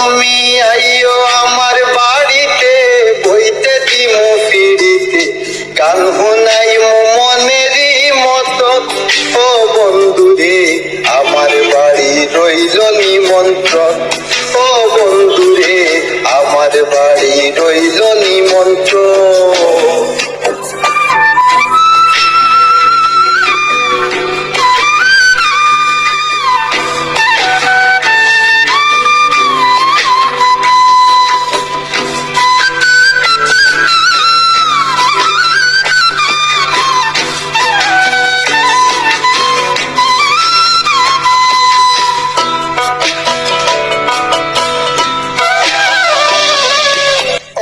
তুমি আইও আমার বাড়িতে, বইতে দিমু ফিরিতে, গান শুনাইমু মনেরই মতো। ও বন্ধুরে আমার বাড়ি রইল নিমন্ত্রণ, ও বন্ধুরে আমার বাড়ি রইল নিমন্ত্রণ।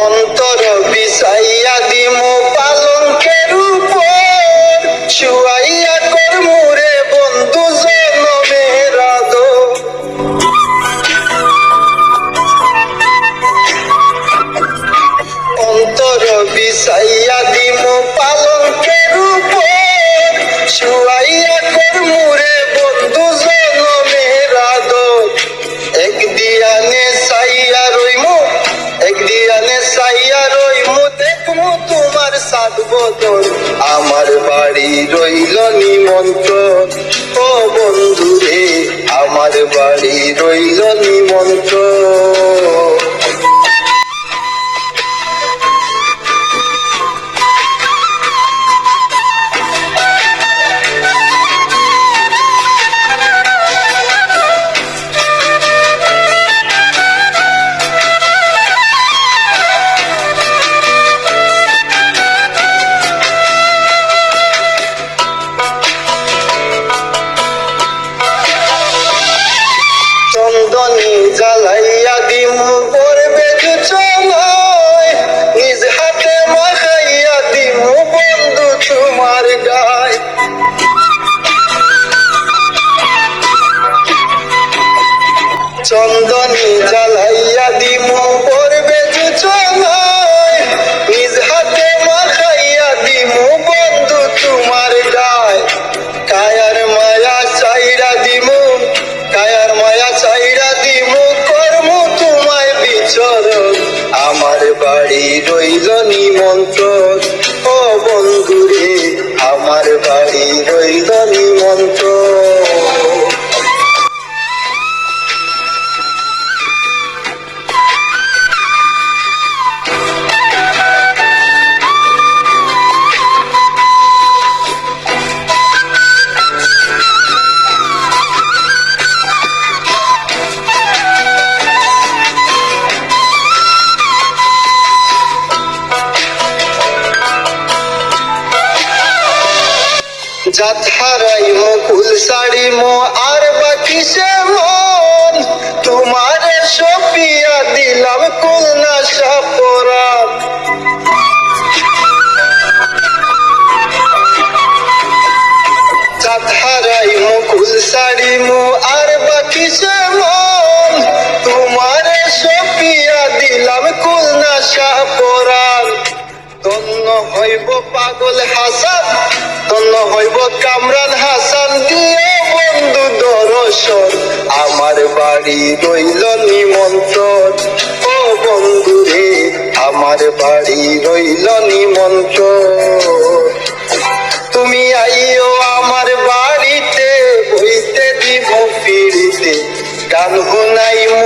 অন্তর বিছাইয়া দিমু পালঙ্কের উপর, শুয়াইয়া করমু রে বন্ধু জনমের আদর। অন্তর বিছাইয়া দিমু পালঙ্কের উপর, শুয়াইয়া করমু রে বন্ধু জনমের আদর। একদিয়ানে চাইয়া রইমু, একদিয়ানে চাইয়া রইমু, দেখমু তোমার সাত বদল। আমার বাড়ি রইল নিমন্ত্রণ, ও বন্ধুরে আমার বাড়ি রইল নিমন্ত্রণ। চন্দনী জ্বালাইয়া দিমু পড়বে চলায়, নিজ হাতে মাখাইয়া দিমু বন্ধু তোমার গায়। চন্দনী জ্বালাইয়া দিমু পড়বে চলায়, নিজ হাতে মাখাইয়া দিমু বন্ধু তোমার গায়। কায়ার মায়া চাইরা দিমু, কায়ার মায়া চাইরা দিমু, করমু তোমায় বিচরণ। আমার বাড়ি রইল নিমন্ত্রণ, ও বন্ধুরে আমার বাড়ি রইল নিমন্ত্রণ। জাত হারাইমু ফুল ছাড়িমু আর বাকি সে মন, তোমারে সপিয়া দিলাম কুলনা সাপরান। জাত হারাইমু ফুল ছাড়িমু আর বাকি সে মন, তোমারে সপিয়া দিলাম কুলনা সাপরান। ধন্য হইব পাগল হাসান, ধন্য হইব কামরান হাসান, দিয়ে বন্ধু দর্শন। আমার বাড়ি রইল নিমন্ত্রণ, ও বন্ধুরে আমার বাড়ি রইল নিমন্ত্রণ। তুমি আইও আমার বাড়িতে, বইতে দিব ফিরিতে, গান শুনাইমু